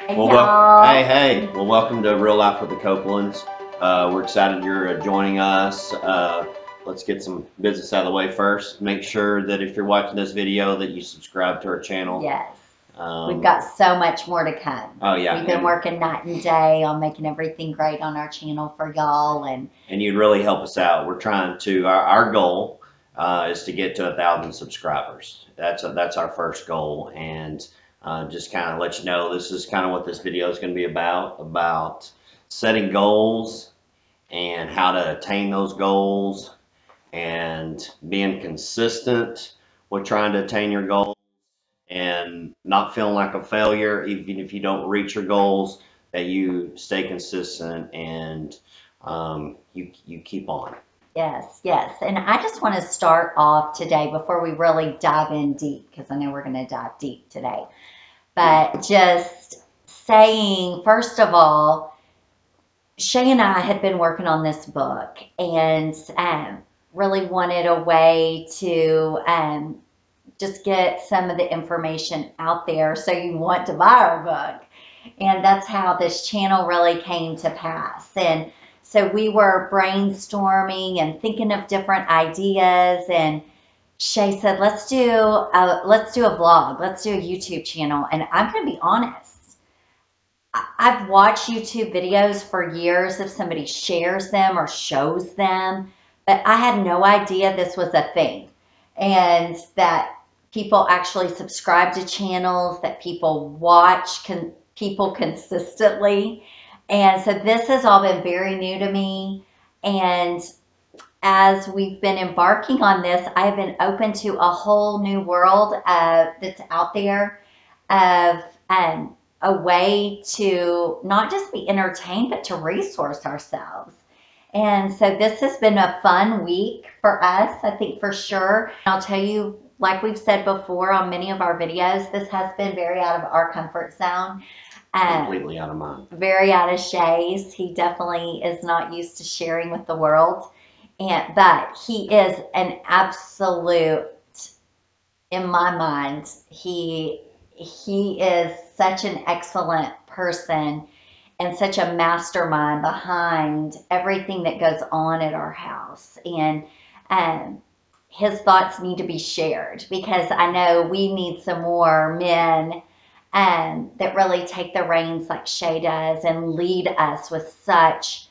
Hey, Well, y'all. well, welcome to Real Life with the Copelands. We're excited you're joining us. Let's get some business out of the way first. Make sure that if you're watching this video that you subscribe to our channel. Yes, we've Um, got so much more to come. oh yeah, We've been working night and day on making everything great on our channel for y'all, and you'd really help us out. We're trying to. Our goal is to get to 1,000 subscribers. That's our first goal, and just kind of let you know this is kind of what this video is going to be about setting goals and how to attain those goals and being consistent with trying to attain your goals and not feeling like a failure even if you don't reach your goals, that you stay consistent and you keep on. yes, yes. And I just want to start off today before we really dive in deep, because I know we're going to dive deep today. But just saying, first of all, Shay and I had been working on this book and really wanted a way to just get some of the information out there so you want to buy our book. And that's how this channel really came to pass. And so we were brainstorming and thinking of different ideas, and Shay said, let's do a vlog, let's do a YouTube channel. And I'm going to be honest, I've watched YouTube videos for years if somebody shares them or shows them, but I had no idea this was a thing and that people actually subscribe to channels, that people watch people consistently. And so this has all been very new to me. And as we've been embarking on this, I've been open to a whole new world that's out there of a way to not just be entertained, but to resource ourselves. And so this has been a fun week for us, I think for sure. I'll tell you, like we've said before on many of our videos, this has been very out of our comfort zone. Completely out of mine. Very out of Shay's. He definitely is not used to sharing with the world. But he is an absolute, in my mind, he is such an excellent person and such a mastermind behind everything that goes on at our house. And his thoughts need to be shared, because I know we need some more men that really take the reins like Shay does and lead us with such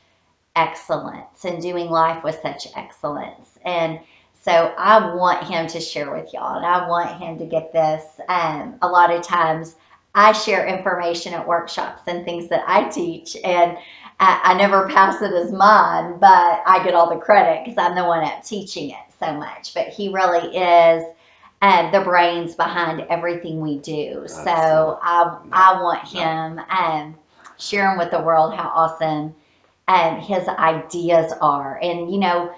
excellence and doing life with such excellence. And so I want him to share with y'all, and I want him to get this. A lot of times I share information at workshops and things that I teach, and I never pass it as mine, but I get all the credit because I'm the one out teaching it so much. But he really is the brains behind everything we do. So I want him sharing with the world how awesome his ideas are. And, you know,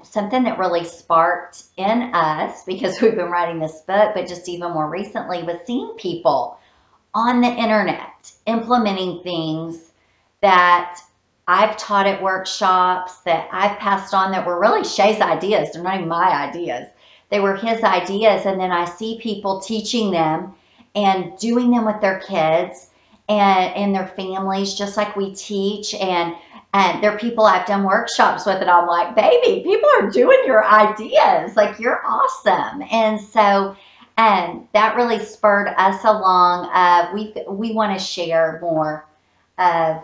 something that really sparked in us, because we've been writing this book, but just even more recently, was seeing people on the internet implementing things that I've taught at workshops, that I've passed on, that were really Shay's ideas. They're not even my ideas. They were his ideas. And then I see people teaching them and doing them with their kids and their families, just like we teach. And there are people I've done workshops with, and I'm like, baby, people are doing your ideas. Like, you're awesome. And so that really spurred us along. We want to share more of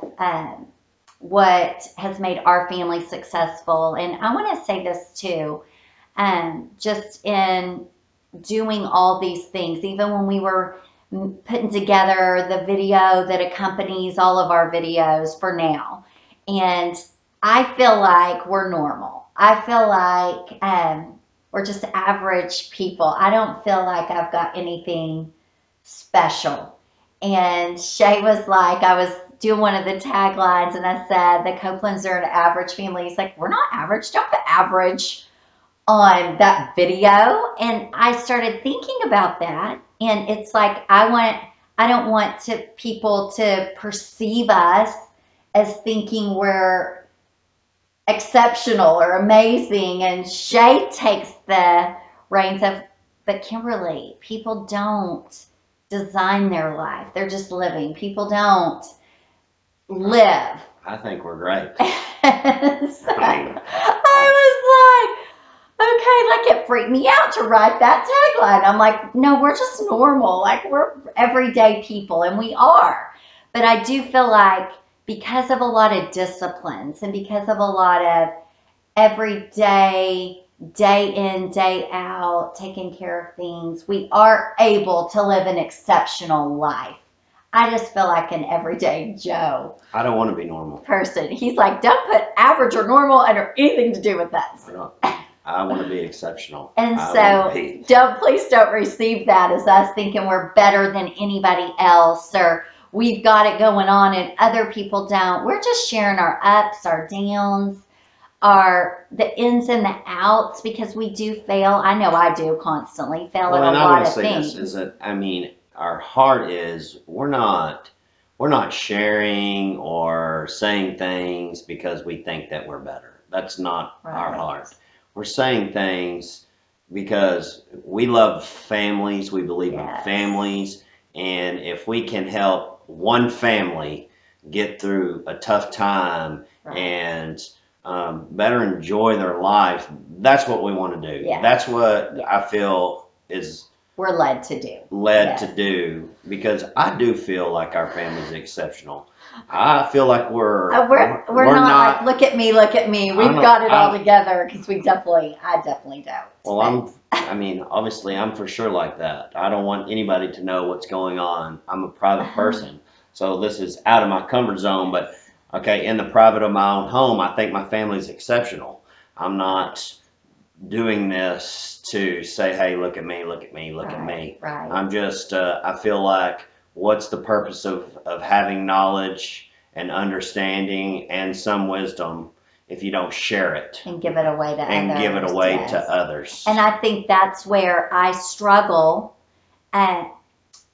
what has made our family successful. And I want to say this too, just in doing all these things, even when we were putting together the video that accompanies all of our videos for now. And I feel like we're normal. I feel like we're just average people. I don't feel like I've got anything special. And Shay was like, I was doing one of the taglines and I said, the Copelands are an average family. He's like, we're not average. Don't put average on that video. And I started thinking about that. And it's like, I don't want people to perceive us as thinking we're exceptional or amazing. And Shay takes the reins of, but Kimberly, people don't design their life. They're just living. People don't live. I think we're great. So I was like, okay, like it freaked me out to write that tagline. I'm like, no, we're just normal. Like we're everyday people, and we are. But I do feel like because of a lot of disciplines and because of a lot of everyday, day in, day out, taking care of things, we are able to live an exceptional life. I just feel like an everyday Joe I don't want to be normal. person. He's like, don't put average or normal under anything to do with us. I want to be exceptional. And I so wanna be- please don't receive that as us thinking we're better than anybody else or we've got it going on and other people don't. We're just sharing our ups, our downs, the ins and the outs, because we do fail. I know I do constantly fail at a and I lot want to of say things. this is that our heart is we're not sharing or saying things because we think that we're better. That's not our Right. heart. We're saying things because we love families. We believe in Yes. families, and if we can help one family get through a tough time Right. and better enjoy their life, that's what we want to do. Yeah. That's what Yeah. I feel is We're led to do. to do, because I do feel like our family's exceptional. I feel like we're not like look at me. We've got it all together, because I definitely don't. Well, obviously I'm for sure like that. I don't want anybody to know what's going on. I'm a private person, so this is out of my comfort zone. But okay, in the private of my own home, I think my family's exceptional. I'm not doing this to say, hey, look at me, look at me, look at me. Right. I'm just, I feel like, what's the purpose of having knowledge and understanding and some wisdom if you don't share it And give it away to others. give it away Yes. to others? And I think that's where I struggle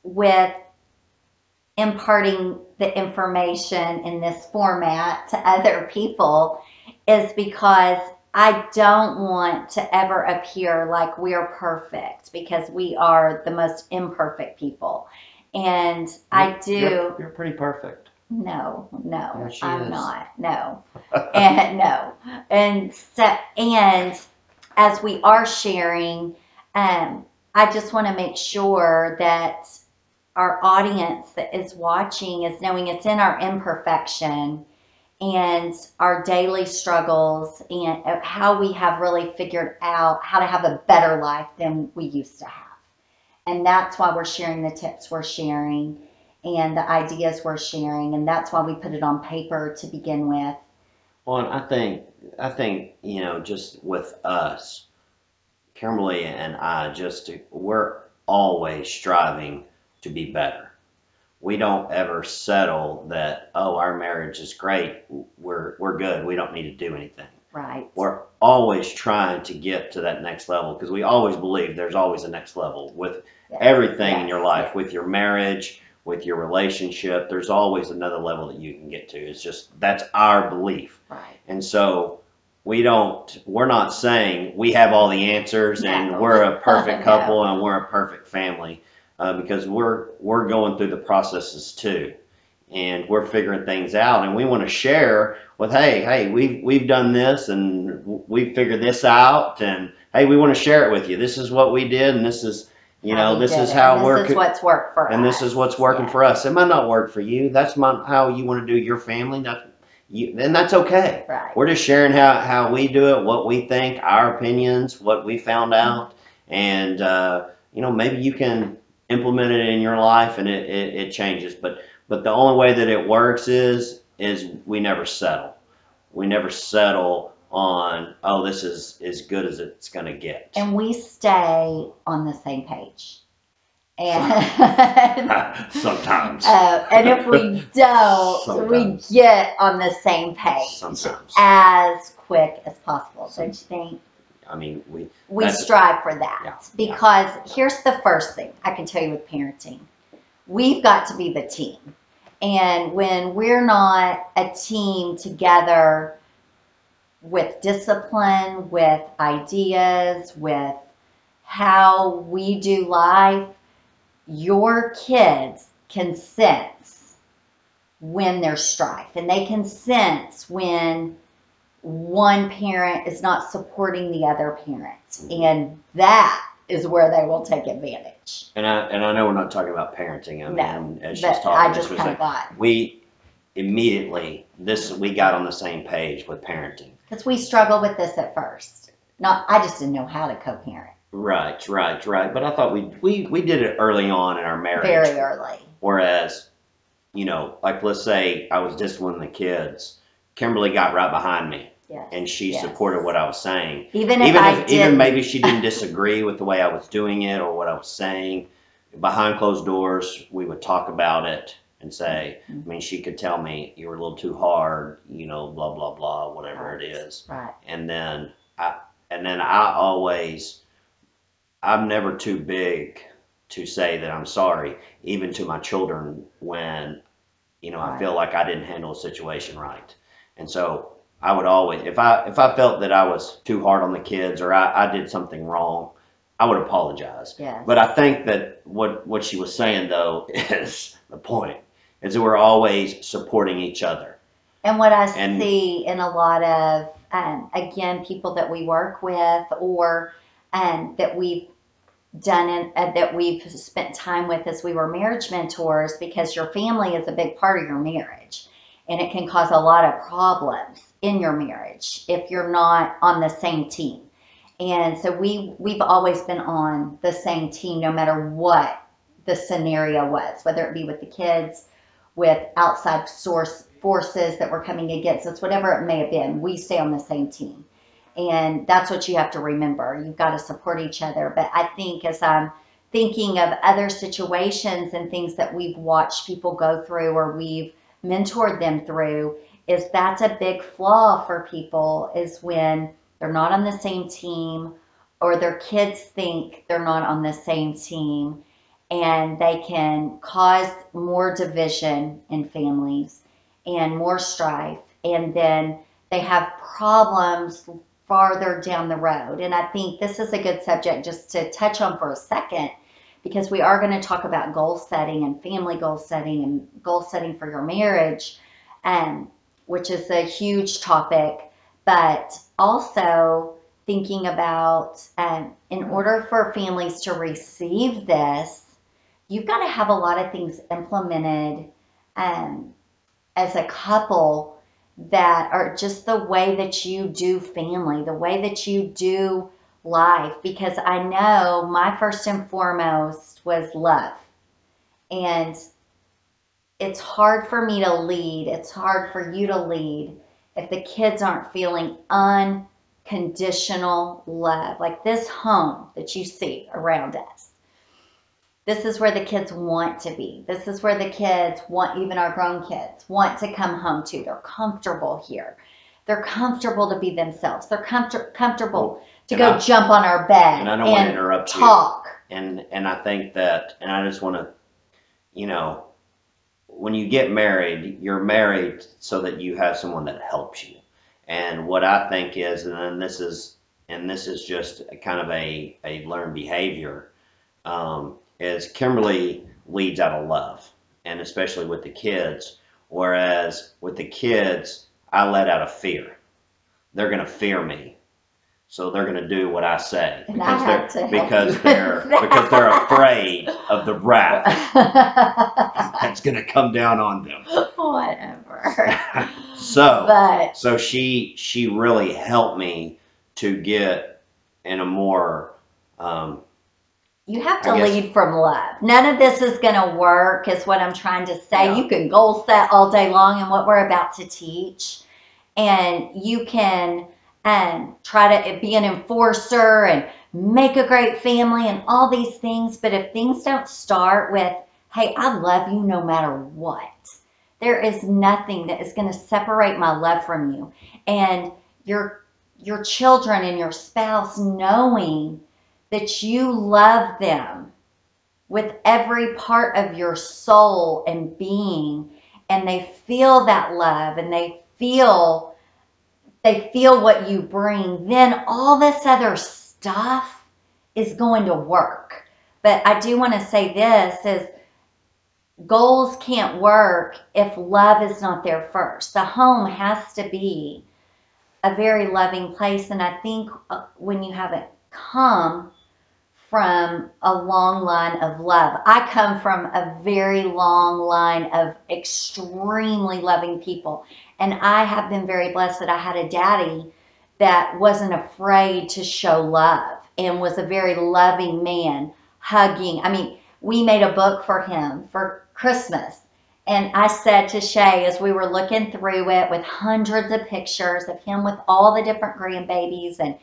with imparting the information in this format to other people, is because I don't want to ever appear like we're perfect, because we are the most imperfect people. And I do. You're pretty perfect. No, Yeah, she I'm is. not. No. And no. And so, and as we are sharing, I just want to make sure that our audience that is watching is knowing it's in our imperfection and our daily struggles and how we have really figured out how to have a better life than we used to have. And that's why we're sharing the tips we're sharing and the ideas we're sharing. And that's why we put it on paper to begin with. Well, and I think, just with us, Kimberly and I, we're always striving to be better. We don't ever settle that, oh, our marriage is great, we're good, we don't need to do anything. Right. We're always trying to get to that next level, because we always believe there's always a next level with everything in your life, with your marriage, with your relationship. There's always another level that you can get to. It's just, that's our belief. Right. And so we're not saying we have all the answers and we're a perfect couple and we're a perfect family, because we're going through the processes too, and we're figuring things out, and we want to share with, hey, we've done this and we figured this out, and hey, we want to share it with you. This is what we did, and this is this is how this is what's worked for us. And this is what's working for us. It might not work for you. That's how you want to do your family. And that's okay. Right. We're just sharing how we do it, what we think, our opinions, what we found out, and maybe you can implement it in your life and it changes. But the only way that it works is we never settle. We never settle on, oh, this is as good as it's going to get. And we stay on the same page. And sometimes. And if we don't, we get on the same page sometimes as quick as possible. Don't you think? I mean, we strive for that. Yeah, because here's the first thing I can tell you with parenting. We've got to be the team. And when we're not a team together with discipline, with ideas, with how we do life, your kids can sense when there's strife, and they can sense when one parent is not supporting the other parent, and that is where they will take advantage. And I know we're not talking about parenting. I mean, No, as she's but talking, I this just was kind like, of got, we immediately we got on the same page with parenting. because we struggled with this at first. Not, I just didn't know how to co-parent. Right. But I thought we did it early on in our marriage. Very early. Whereas, like let's say I was disciplining the kids, Kimberly got right behind me. Yes. And she Yes. supported what I was saying. Even if maybe she didn't disagree with the way I was doing it or what I was saying, behind closed doors, we would talk about it and say, I mean, she could tell me you were a little too hard, blah blah blah, whatever Right. it is. Right. And then I'm never too big to say that I'm sorry, even to my children when, I Right. feel like I didn't handle a situation right. And so I would always, if I felt that I was too hard on the kids or I did something wrong, I would apologize. Yes. But I think that what she was saying though is the point, is that we're always supporting each other. And what I see in a lot of, again, people that we work with or that we've done and that we've spent time with as we were marriage mentors, because your family is a big part of your marriage, and it can cause a lot of problems in your marriage if you're not on the same team. And so we've always been on the same team no matter what the scenario was, whether it be with the kids, with outside forces that were coming against us, whatever it may have been, we stay on the same team. And that's what you have to remember. You've got to support each other. But I think as I'm thinking of other situations and things that we've watched people go through or we've mentored them through, is that's a big flaw for people, is when they're not on the same team or their kids think they're not on the same team, and they can cause more division in families and more strife, and then they have problems farther down the road. And I think this is a good subject just to touch on for a second, because we are going to talk about goal setting and family goal setting and goal setting for your marriage, which is a huge topic. But also thinking about, in order for families to receive this, you've got to have a lot of things implemented as a couple that are just the way that you do family, the way that you do life. Because I know my first and foremost was love. And it's hard for me to lead. It's hard for you to lead if the kids aren't feeling unconditional love. Like this home that you see around us. This is where the kids want to be. This is where the kids want, even our grown kids, want to come home to. They're comfortable here. They're comfortable to be themselves. They're comfortable to go jump on our bed and I don't want to interrupt talk. And I think that, and I just want to, when you get married, you're married so that you have someone that helps you. And what I think is, and this is just kind of a learned behavior, is Kimberly leads out of love, and especially with the kids. Whereas with the kids, I let out of fear. They're going to fear me, so they're going to do what I say because they're afraid of the wrath that's going to come down on them. Whatever. So she really helped me to get in a more. You have to lead from love. None of this is going to work, is what I'm trying to say. Yeah. You can goal set all day long and what we're about to teach. And you can try to be an enforcer and make a great family and all these things. But if things don't start with, hey, I love you no matter what, there is nothing that is going to separate my love from you. And your children and your spouse knowing that you love them with every part of your soul and being, and they feel that love and they feel what you bring, then all this other stuff is going to work. But I do want to say this is goals can't work if love is not there first. The home has to be a very loving place. And I think when you have it come from a long line of love, I come from a very long line of extremely loving people. And I have been very blessed that I had a daddy that wasn't afraid to show love and was a very loving man, hugging. I mean, we made a book for him for Christmas. And I said to Shay, as we were looking through it with hundreds of pictures of him with all the different grandbabies and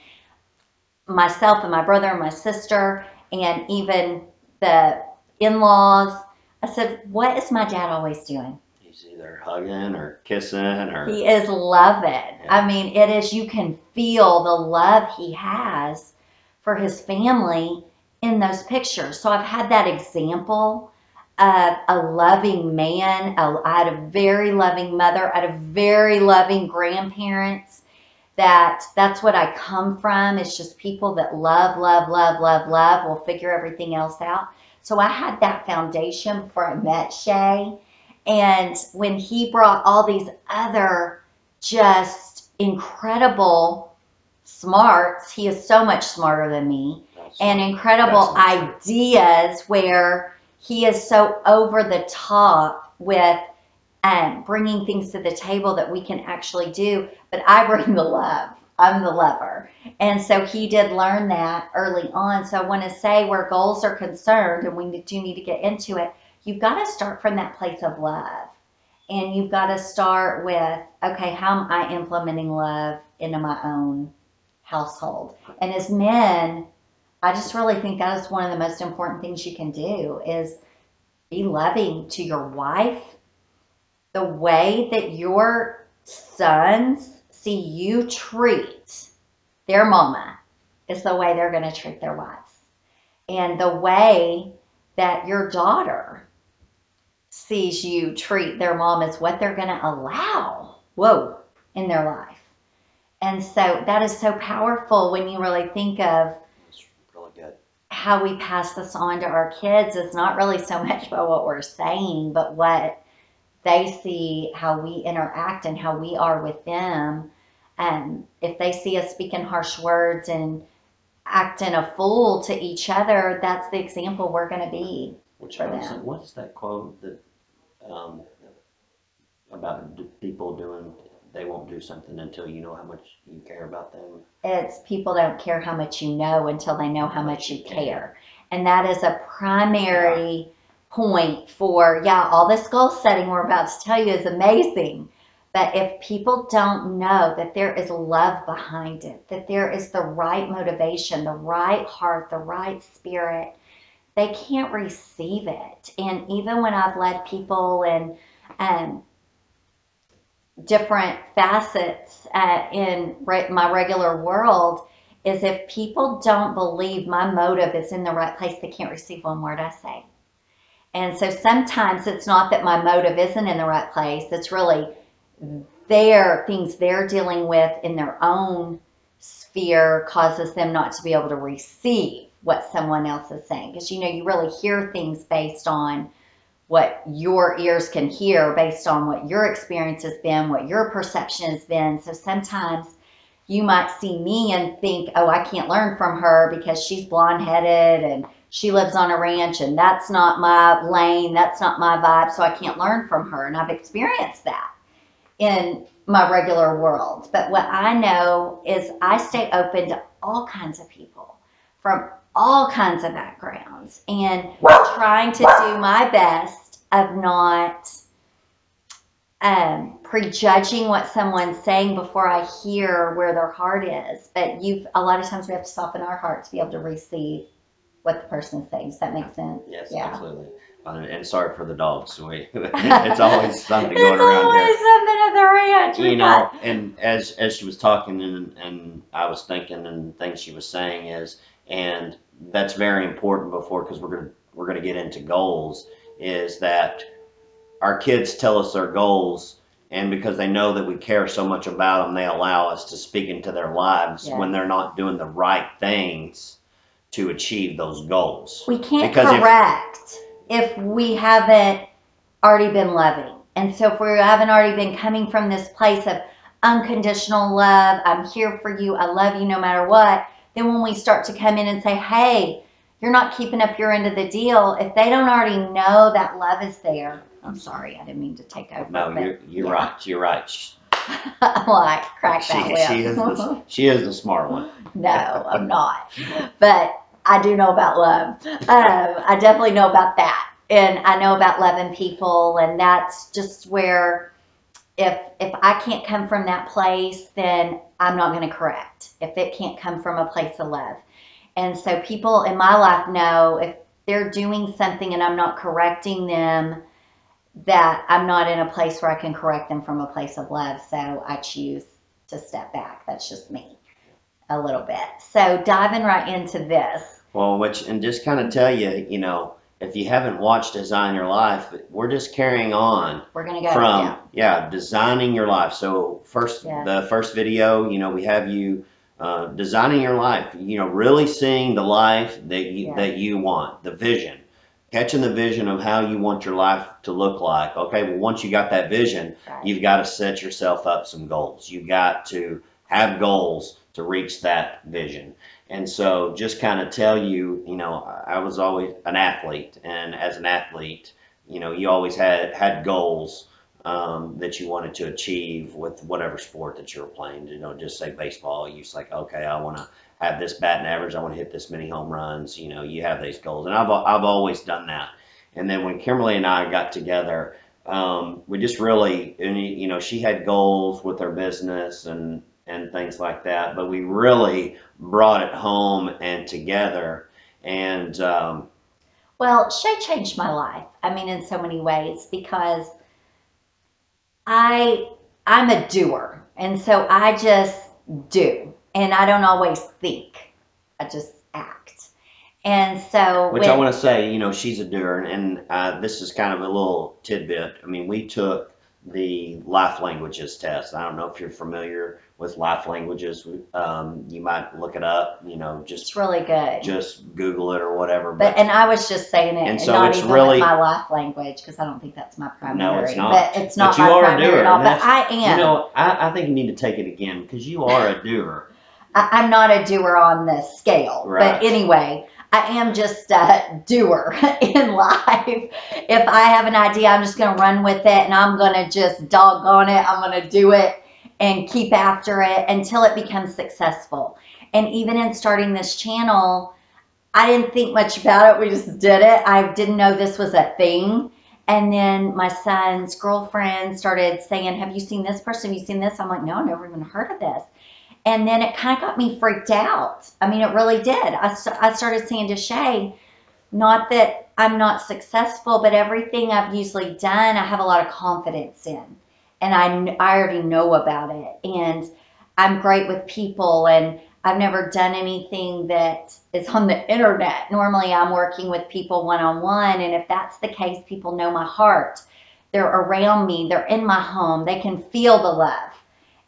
myself and my brother and my sister and even the in-laws, I said, what is my dad always doing? He's either hugging or kissing or He is loving. Yeah. I mean, it is, you can feel the love he has for his family in those pictures. So I've had that example of a loving man. I had a very loving mother. I had a very loving grandparents. That's what I come from. It's just people that love, love, love, love, love will figure everything else out. So I had that foundation before I met Shay. And when he brought all these other just incredible smarts, he is so much smarter than me, and incredible ideas where he is so over the top with bringing things to the table that we can actually do. But I bring the love. I'm the lover. And so he did learn that early on. So I want to say where goals are concerned, and we do need to get into it, you've got to start from that place of love. And you've got to start with, okay, how am I implementing love into my own household? And as men, I just really think that is one of the most important things you can do is be loving to your wife. The way that your sons see you treat their mama is the way they're going to treat their wives. And the way that your daughter sees you treat their mom is what they're going to allow, in their life. And so that is so powerful when you really think of really good. How we pass this on to our kids is not really so much about what we're saying, but what they see, how we interact and how we are with them. And if they see us speaking harsh words and acting a fool to each other, that's the example we're going to be. What is that quote that about people doing? They won't do something until you know how much you care about them. It's people don't care how much you know until they know how much you care. And that is a primary point for, all this goal setting we're about to tell you is amazing. But if people don't know that there is love behind it, that there is the right motivation, the right heart, the right spirit, they can't receive it. And even when I've led people in different facets in my regular world, is if people don't believe my motive is in the right place, they can't receive one word I say. And so sometimes it's not that my motive isn't in the right place. It's really things they're dealing with in their own sphere causes them not to be able to receive what someone else is saying. Because, you really hear things based on what your ears can hear, based on what your experience has been, what your perception has been. So sometimes you might see me and think, oh, I can't learn from her because she's blonde-headed and she lives on a ranch and that's not my lane, that's not my vibe, so I can't learn from her. And I've experienced that in my regular world. But what I know is I stay open to all kinds of people from all kinds of backgrounds and trying to do my best of not prejudging what someone's saying before I hear where their heart is. But a lot of times we have to soften our heart to be able to receive what the person is saying. Does that make sense? Yes, absolutely. And sorry for the dogs. It's always something It's going around always here. something at the ranch. And as she was talking and I was thinking and things she was saying and that's very important because we're gonna get into goals, is that our kids tell us their goals, and because they know that we care so much about them, they allow us to speak into their lives when they're not doing the right things to achieve those goals. We can't Because correct if we haven't already been loving. And so if we haven't already been coming from this place of unconditional love, I'm here for you, I love you no matter what, then when we start to come in and say, hey, you're not keeping up your end of the deal, if they don't already know that love is there, I'm sorry, I didn't mean to take over. No, you're right. You're right. Well, I cracked that whip. She is the smart one. No, I'm not. But I do know about love. I definitely know about that. And I know about loving people. And that's just where if I can't come from that place, then I'm not going to correct. If it can't come from a place of love. And so people in my life know if they're doing something and I'm not correcting them, that I'm not in a place where I can correct them from a place of love. So I choose to step back. That's just me a little bit. So diving right into this. Well, and just kind of tell you, if you haven't watched Design Your Life, we're just carrying on. We're going to go from, designing your life. So the first video, we have you designing your life, really seeing the life that you want, the vision. Catching the vision of how you want your life to look like. Okay, well, once you got that vision, you've got to set yourself up some goals. You've got to have goals to reach that vision. And so just kind of tell you, I was always an athlete. And as an athlete, you always had goals that you wanted to achieve with whatever sport that you were playing. Just say baseball. You're just like, okay, I want to have this batting average. I want to hit this many home runs. You have these goals, and I've always done that. And then when Kimberly and I got together, we just really, she had goals with her business and things like that, but we really brought it home and together. And well, Shay changed my life. I mean, in so many ways, because I'm a doer, and so I just do. And I don't always think. I just act. And so... Which I want to say, she's a doer. And this is kind of a little tidbit. I mean, we took the life languages test. I don't know if you're familiar with life languages. You might look it up, It's really good. Just Google it or whatever. And I was just saying it, and so not it's even really, with my life language, because I don't think that's my primary. No, it's not. But it's not but my you are primary a doer, at all. But I am. I think you need to take it again, because you are a doer. I'm not a doer on this scale. Right. But anyway, I am just a doer in life. If I have an idea, I'm just going to run with it, and I'm going to just doggone it. I'm going to do it and keep after it until it becomes successful. And even in starting this channel, I didn't think much about it. We just did it. I didn't know this was a thing. And then my son's girlfriend started saying, have you seen this person? Have you seen this? I'm like, no, I've never even heard of this. And then it kind of got me freaked out. I mean, it really did. I started saying to Shay, not that I'm not successful, but everything I've usually done, I have a lot of confidence in. And I already know about it. And I'm great with people. And I've never done anything that is on the internet. Normally, I'm working with people one-on-one. And if that's the case, people know my heart. They're around me. They're in my home. They can feel the love.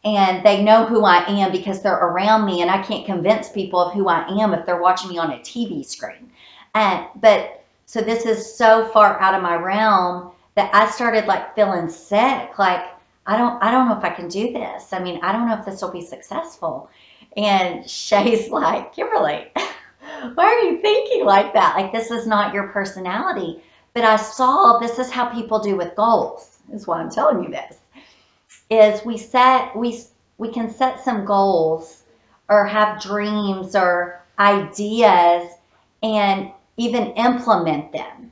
And they know who I am because they're around me, and I can't convince people of who I am if they're watching me on a TV screen. But so this is so far out of my realm that I started like feeling sick. Like, I don't know if I can do this. I mean, I don't know if this will be successful. And Shay's like, Kimberly, why are you thinking like that? Like, this is not your personality. But I saw this is how people do with goals, is why I'm telling you this. Is we can set some goals or have dreams or ideas and even implement them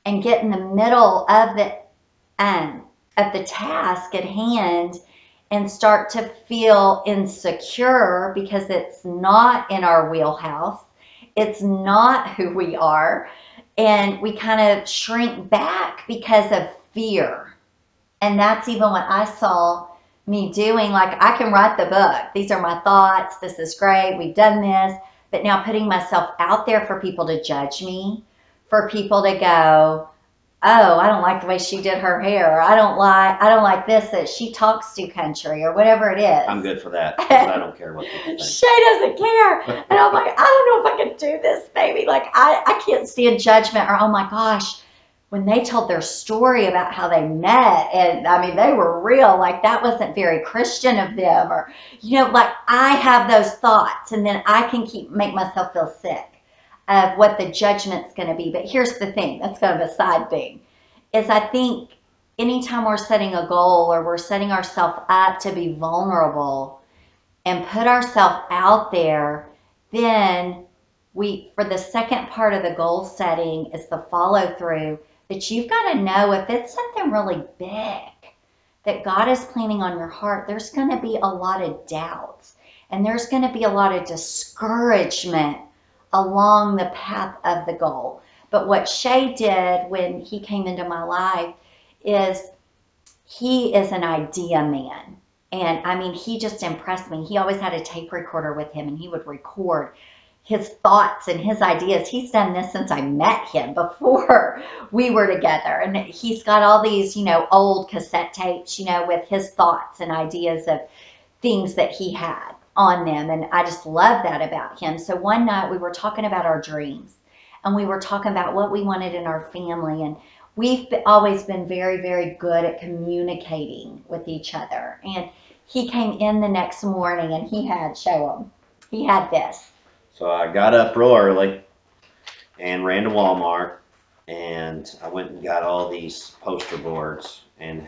and get in the middle of the task at hand and start to feel insecure because it's not in our wheelhouse. It's not who we are. And we kind of shrink back because of fear. And that's even what I saw me doing. Like, I can write the book. These are my thoughts. This is great. We've done this. But now putting myself out there for people to judge me, for people to go, oh, I don't like the way she did her hair, or I don't like this, that she talks too country, or whatever it is. I'm good for that because I don't care what people think. Shay doesn't care. And I'm like, I don't know if I can do this, baby. Like, I can't stand judgment, or, oh my gosh, when they told their story about how they met, and I mean, they were real, like that wasn't very Christian of them, or, like I have those thoughts, and then I can make myself feel sick of what the judgment's going to be. But here's the thing, that's kind of a side thing, is I think anytime we're setting a goal or we're setting ourselves up to be vulnerable and put ourselves out there, then for the second part of the goal setting is the follow through, that you've got to know if it's something really big that God is planning on your heart, there's going to be a lot of doubts and there's going to be a lot of discouragement along the path of the goal. But what Shay did when he came into my life is he is an idea man. And I mean, he just impressed me. He always had a tape recorder with him and he would record his thoughts and his ideas. He's done this since I met him, before we were together. And he's got all these, old cassette tapes, with his thoughts and ideas of things that he had on them. And I just love that about him. So one night we were talking about our dreams and we were talking about what we wanted in our family. And we've always been very, very good at communicating with each other. And he came in the next morning and he had this. So I got up real early and ran to Walmart, and I went and got all these poster boards and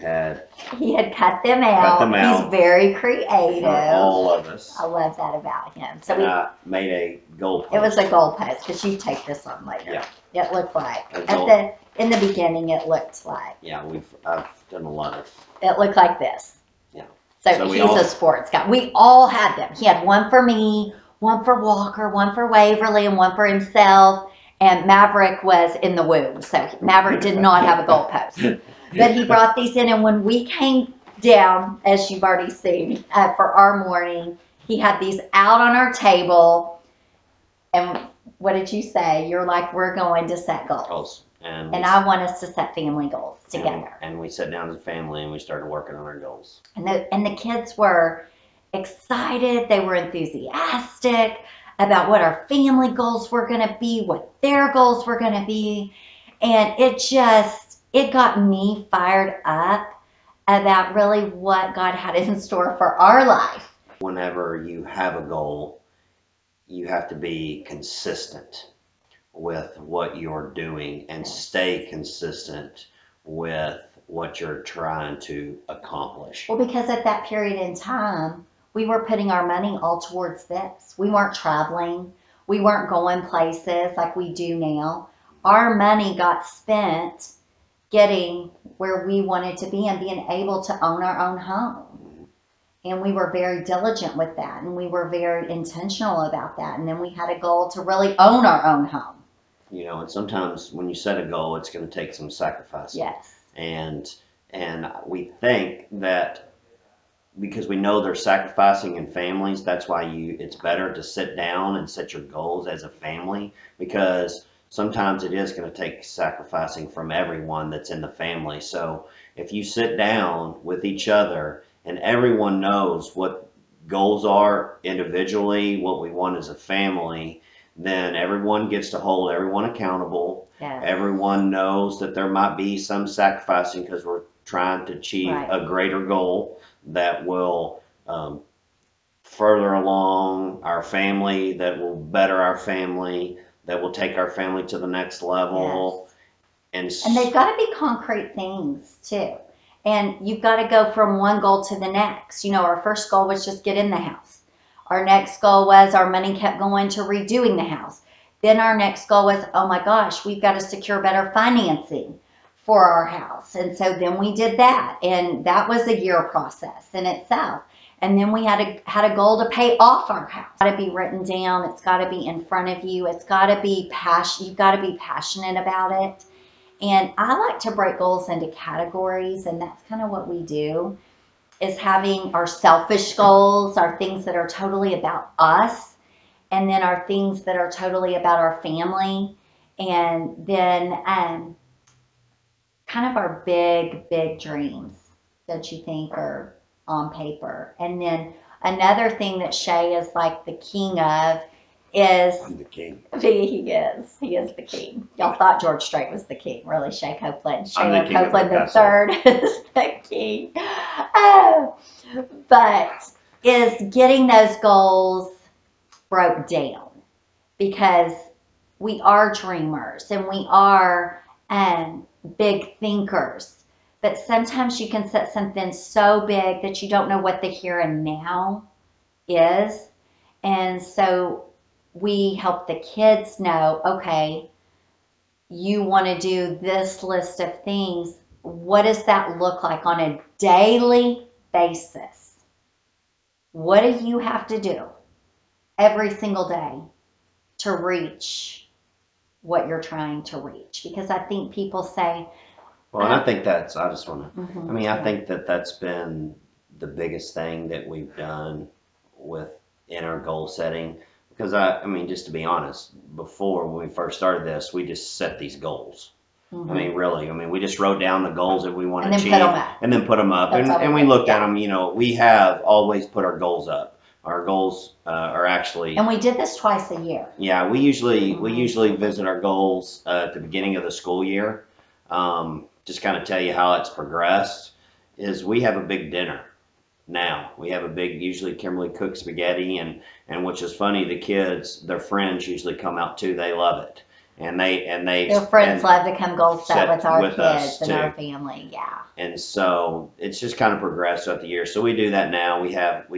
he had cut them out. He's very creative. For all of us. I love that about him. So I made a goal post. It was a goal post, because you take this on later. Yeah. It looked like in the beginning. It looked like. Yeah, I've done a lot of. It looked like this. Yeah. So he's a sports guy. We all had them. He had one for me, one for Walker, one for Waverly, and one for himself. And Maverick was in the womb, so Maverick did not have a goal post. But he brought these in, and when we came down, as you've already seen, for our morning, he had these out on our table. And what did you say? You're like, we're going to set goals. And I want us to set family goals together. And we sat down as a family and we started working on our goals. And the kids were excited. They were enthusiastic about what our family goals were going to be, what their goals were going to be. And it got me fired up about really what God had in store for our life. Whenever you have a goal, you have to be consistent with what you're doing and stay consistent with what you're trying to accomplish. Well, because at that period in time, we were putting our money all towards this. We weren't traveling. We weren't going places like we do now. Our money got spent getting where we wanted to be and being able to own our own home. And we were very diligent with that, and we were very intentional about that. And then we had a goal to really own our own home. And sometimes when you set a goal, it's going to take some sacrifice. Yes. And we think that because we know they're sacrificing in families, that's why it's better to sit down and set your goals as a family, because sometimes it is going to take sacrificing from everyone that's in the family. So if you sit down with each other and everyone knows what goals are individually, what we want as a family, then everyone gets to hold everyone accountable. Yes. Everyone knows that there might be some sacrificing because we're trying to achieve a greater goal that will further along our family, that will better our family, that will take our family to the next level. Yes. And they've got to be concrete things too. And you've got to go from one goal to the next. Our first goal was just get in the house. Our next goal was our money kept going to redoing the house. Then our next goal was, oh my gosh, we've got to secure better financing for our house. And so then we did that. And that was a year process in itself. And then we had a goal to pay off our house. It's got to be written down. It's got to be in front of you. It's got to be you've got to be passionate about it. And I like to break goals into categories, and that's kind of what we do, is having our selfish goals, our things that are totally about us, and then our things that are totally about our family. And then kind of our big dreams, don't you think, are on paper. And then another thing that Shay is like the king of is I'm the king. he is the king. Y'all thought George Strait was the king, really. Shay Copeland, I'm the Shayla king of Copeland the Picasso. third is the king. Oh, but is getting those goals broke down, because we are dreamers and we are big thinkers. But sometimes you can set something so big that you don't know what the here and now is. And so we help the kids know, okay, you want to do this list of things. What does that look like on a daily basis? What do you have to do every single day to reach what you're trying to reach? Because I think people say, Well, and I think that's, I just want to, I mean, I yeah. think that that's been the biggest thing that we've done in our goal setting. Because I mean, just to be honest, before when we first started this, we just set these goals. I mean, really, I mean, we just wrote down the goals that we want to And then achieve put 'em up. and then put them up. That's all And we we did, looked at yeah. them, you know, we have always put our goals up. Our goals are actually, And we did this twice a year. yeah, we usually Mhm. visit our goals at the beginning of the school year. Just kind of tell you how it's progressed. Is we have a big dinner now. We have a big, usually Kimberly cooks spaghetti, and which is funny, the kids, their friends usually come out too. They love it, and Their friends and love to come goal set set with our with us kids and our too. family. Yeah. And so it's just kind of progressed throughout the year. So we do that now. We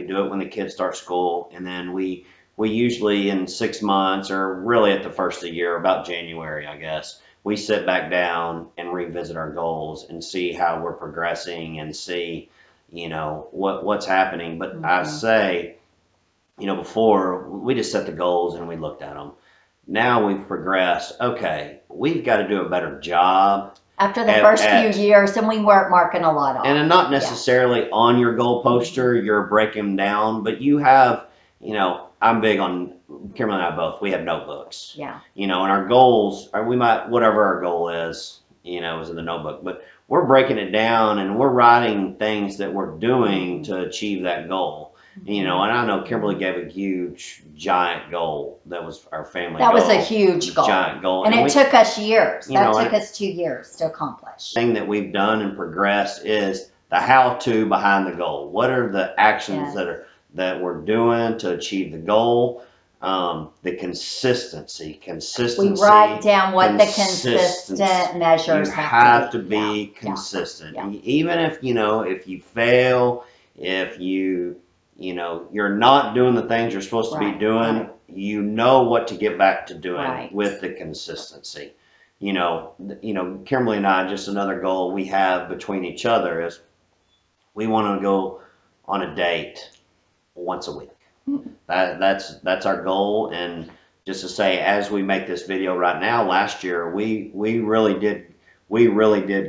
do it when the kids start school, and then we usually in 6 months, or really at the first of the year, about January, I guess, we sit back down and revisit our goals and see how we're progressing and see, you know, what's happening. But I Mhm. say, you know, before we just set the goals and we looked at them. Now we've progressed. Okay, we've got to do a better job After the first few at years, and we weren't marking a lot off. and not Yeah. necessarily on your goal poster, you're breaking them down, but you have, you know, I'm big on, Kimberly and I both, we have notebooks, Yeah. you know, and our goals, or we might, whatever our goal is, you know, is in the notebook, but we're breaking it down and we're writing things that we're doing to achieve that goal. You know, and I know Kimberly gave a huge, giant goal. That was our family That goal. was a huge goal. Giant goal. And it took us years. You That know, took us 2 years to accomplish. thing that we've done and progressed is the how-to behind the goal. What are the actions Yes. that we're doing to achieve the goal? The consistency. We write down what the consistent measures You have to to be. be Yeah. consistent. Yeah. Even if, you know, if you fail, if you know, you're not doing the things you're supposed to be Right, doing, right. you know what to get back to doing Right. with the consistency. You know, Kimberly and I, just another goal we have between each other is we want to go on a date once a week. That's our goal. And just to say, as we make this video right now, last year we really did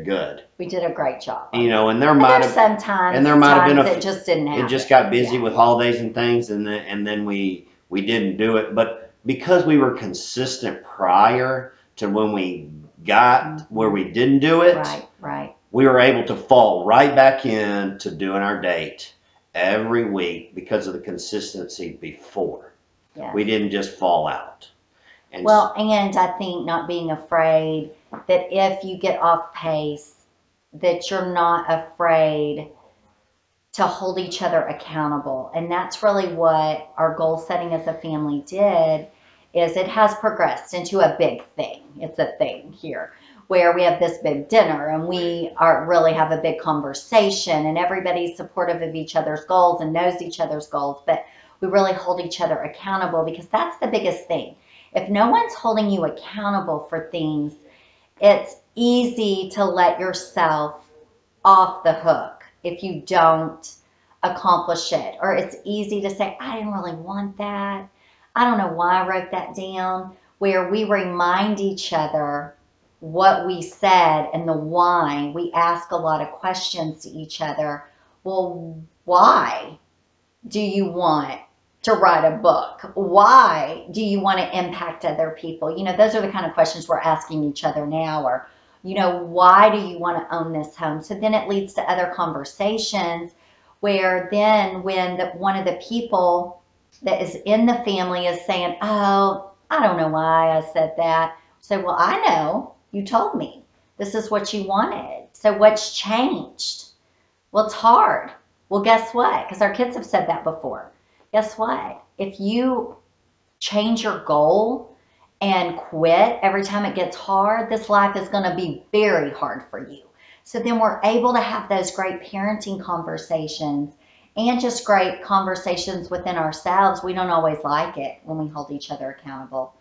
good. We did a great job. You know, and there might have been a it just didn't happen. it just got busy with holidays and things, and then we didn't do it. But because we were consistent prior to when we got where we didn't do it, Right. we were able to fall right back in to doing our date every week because of the consistency before. Yes. We didn't just fall out. And Well, and I think not being afraid that if you get off pace, that you're not afraid to hold each other accountable. And that's really what our goal setting as a family did, is it has progressed into a big thing. It's a thing here where we have this big dinner and we really have a big conversation and everybody's supportive of each other's goals and knows each other's goals, but we really hold each other accountable, because that's the biggest thing. If no one's holding you accountable for things, it's easy to let yourself off the hook if you don't accomplish it. Or it's easy to say, I didn't really want that. I don't know why I wrote that down. Where we remind each other what we said and the why. We ask a lot of questions to each other. Well, why do you want to write a book? Why do you want to impact other people? You know, those are the kind of questions we're asking each other now. Or, You know, why do you want to own this home? So then it leads to other conversations where then when one of the people that is in the family is saying, oh, I don't know why I said that. So, well, I know. You told me. This is what you wanted. So what's changed? Well, it's hard. Well, guess what? Because our kids have said that before. Guess what? If you change your goal and quit every time it gets hard, this life is going to be very hard for you. So then we're able to have those great parenting conversations and just great conversations within ourselves. We don't always like it when we hold each other accountable,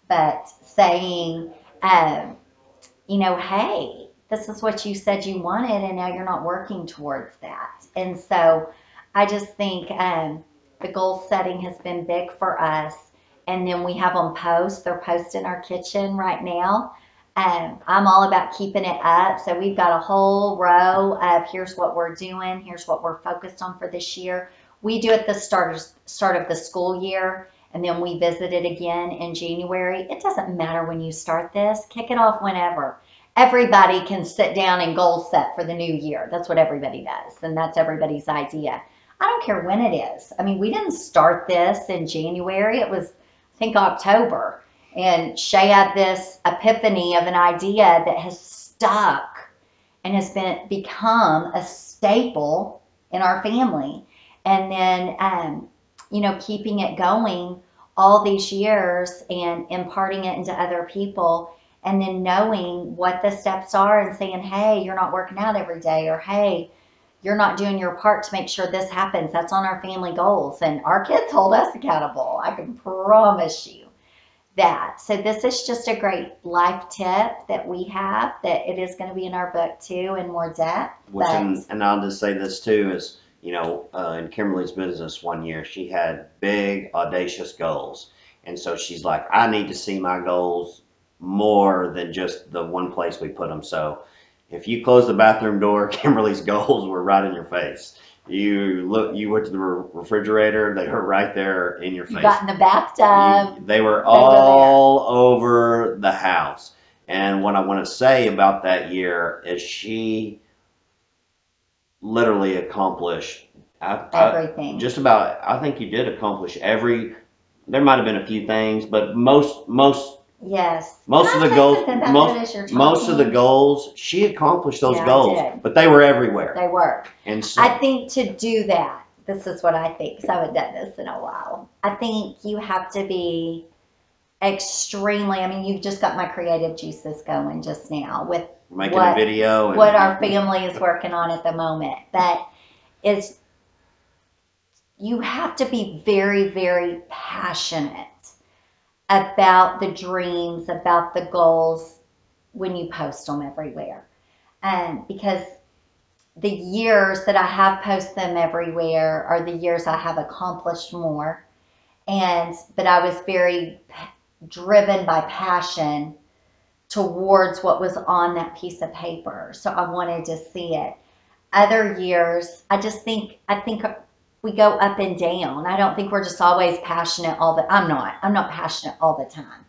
but saying, you know, hey, this is what you said you wanted, and now you're not working towards that. And so I just think the goal setting has been big for us. And then we have them post. They're posted in our kitchen right now. I'm all about keeping it up. So we've got a whole row of here's what we're doing, here's what we're focused on for this year. We do at the start of the school year, and then we visit it again in January. It doesn't matter when you start this. Kick it off whenever. Everybody can sit down and goal set for the new year. That's what everybody does, and that's everybody's idea. I don't care when it is. I mean, we didn't start this in January. It was, I think, October. And Shay had this epiphany of an idea that has stuck and has become a staple in our family. And then, you know, keeping it going all these years and imparting it into other people, and then knowing what the steps are and saying, hey, you're not working out every day, or hey, you're not doing your part to make sure this happens. That's on our family goals. And our kids hold us accountable. I can promise you that. So this is just a great life tip that we have, that it is going to be in our book too in more depth. And I'll just say this too is, you know, in Kimberly's business one year, she had big, audacious goals. And so she's like, I need to see my goals more than just the one place we put them. So if you close the bathroom door, Kimberly's goals were right in your face. You went to the refrigerator, they were right there in your face. You got in the bathtub. They were all over the house. And what I want to say about that year is she literally accomplished everything. Just about, I think you did accomplish there might have been a few things, but yes. Most of the goals, she accomplished those goals, but they were everywhere. They were. And so I think to do that, this is what I think, because I haven't done this in a while. I think you have to be extremely, I mean, you just got my creative juices going just now with making a video. What our family is working on at the moment. That is, you have to be very, very passionate about the dreams, about the goals when you post them everywhere. Because the years that I have posted them everywhere are the years I have accomplished more. But I was very driven by passion towards what was on that piece of paper. So I wanted to see it. Other years, I think we go up and down. I don't think we're just always passionate I'm not passionate all the time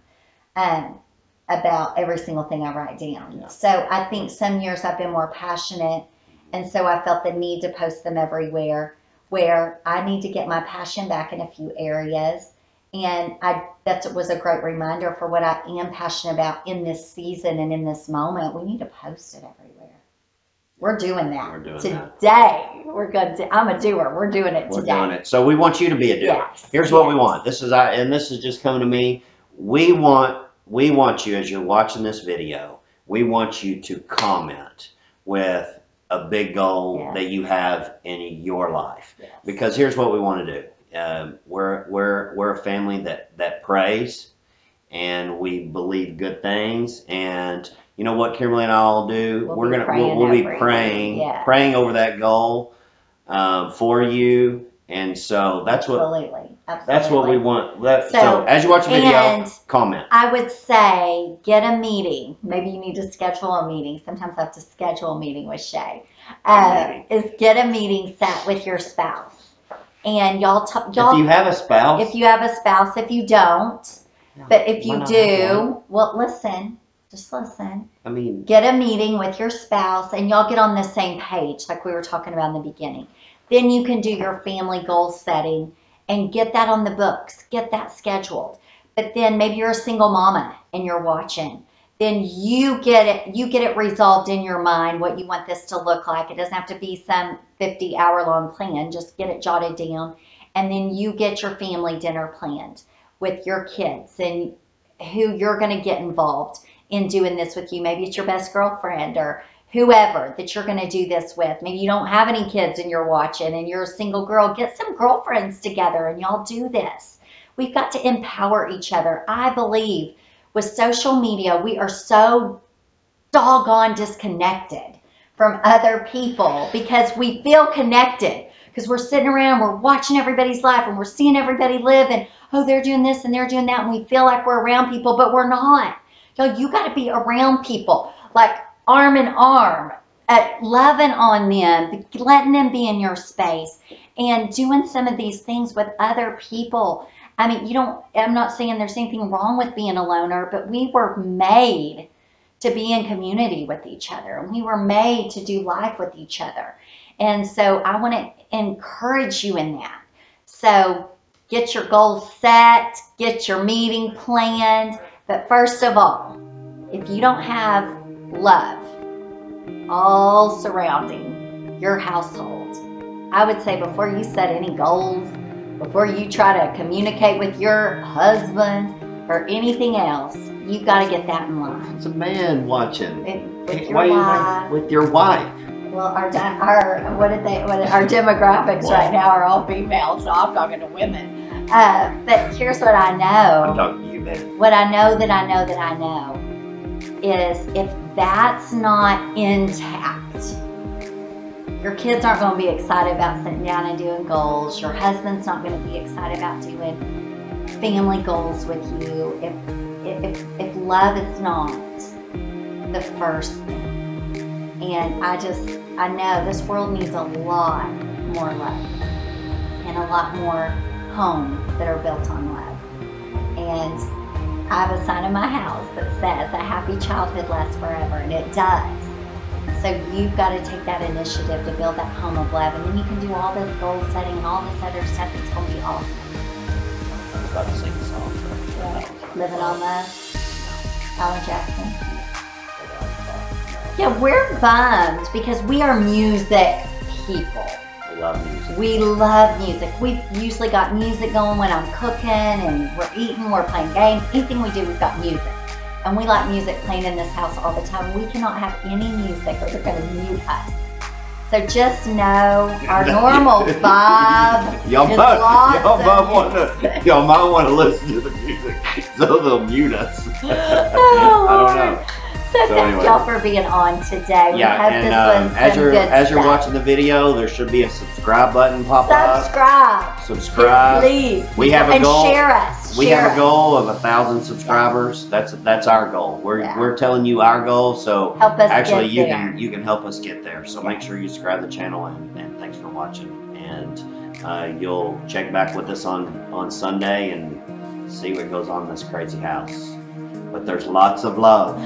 about every single thing I write down. Yeah. So I think some years I've been more passionate, and so I felt the need to post them everywhere, where I need to get my passion back in a few areas. And that was a great reminder for what I am passionate about in this season and in this moment. We need to post it everywhere. We're doing that. Today. I'm a doer. We're doing it today. We're doing it. So we want you to be a doer. Yes. Here's what we want. This is just coming to me. We want you, as you're watching this video, we want you to comment with a big goal that you have in your life. Yes. Because here's what we want to do. We're a family that prays, and we believe good things. And you know what Kimberly and I all do? We'll be praying over that goal for you. And so that's what we want. So as you watch the video, comment. I would say get a meeting. Maybe you need to schedule a meeting. Sometimes I have to schedule a meeting with Shay. Is get a meeting set with your spouse. And y'all. If you have a spouse. If you have a spouse. If you don't. But if you do, well, listen. Just listen. I mean, Get a meeting with your spouse and y'all get on the same page like we were talking about in the beginning. Then you can do your family goal setting and get that on the books. Get that scheduled. But then maybe you're a single mama and you're watching. Then you get it resolved in your mind what you want this to look like. It doesn't have to be some 50-hour long plan. Just get it jotted down. And then you get your family dinner planned with your kids and who you're going to get involved in doing this with you. Maybe it's your best girlfriend or whoever that you're going to do this with. Maybe you don't have any kids and you're watching and you're a single girl. Get some girlfriends together and y'all do this. We've got to empower each other. I believe with social media, we are so doggone disconnected from other people because we feel connected because we're sitting around, we're watching everybody's life and we're seeing everybody live and, oh, they're doing this and they're doing that. And we feel like we're around people, but we're not. You got to be around people like arm in arm, loving on them, letting them be in your space, and doing some of these things with other people. I mean, I'm not saying there's anything wrong with being a loner, but we were made to be in community with each other, and we were made to do life with each other. And so I want to encourage you in that. So get your goals set, get your meeting planned. But first of all, if you don't have love all surrounding your household, I would say before you set any goals, before you try to communicate with your husband or anything else, you've got to get that in line. it's a man watching. With your wife. With your wife. Well, our demographics right now are all female, so I'm talking to women. But here's what I know. I'm talking to you, man. What I know is if that's not intact, your kids aren't going to be excited about sitting down and doing goals. Your husband's not going to be excited about doing family goals with you. If love is not the first thing. And I know this world needs a lot more love and a lot more homes that are built on love. And I have a sign in my house that says a happy childhood lasts forever, and it does. So you've got to take that initiative to build that home of love, and then you can do all this goal setting and all this other stuff. It's going to be awesome. I was about to sing a song. Right. Living on Love, Alan Jackson. Yeah, we're bummed because we are music people. We love music. We love music. We've usually got music going when I'm cooking and we're eating, we're playing games. Anything we do, we've got music. And we like music playing in this house all the time. We cannot have any music or they're going to mute us. So just know our normal vibe Y'all is might lots want to listen to the music so they'll mute us. Oh, I don't know. So thank anyway. y'all for being on today. We Yeah, hope and this was as some you're good stuff. watching the video, there should be a subscribe button pop up. Subscribe. Subscribe. Please. We have a and goal. share us. We Share have a us. goal of 1,000 subscribers. That's our goal. We're telling you our goal. So Help us actually, get there. you can help us get there. So make sure you subscribe to the channel and thanks for watching. And you'll check back with us on Sunday and see what goes on in this crazy house. But there's lots of love.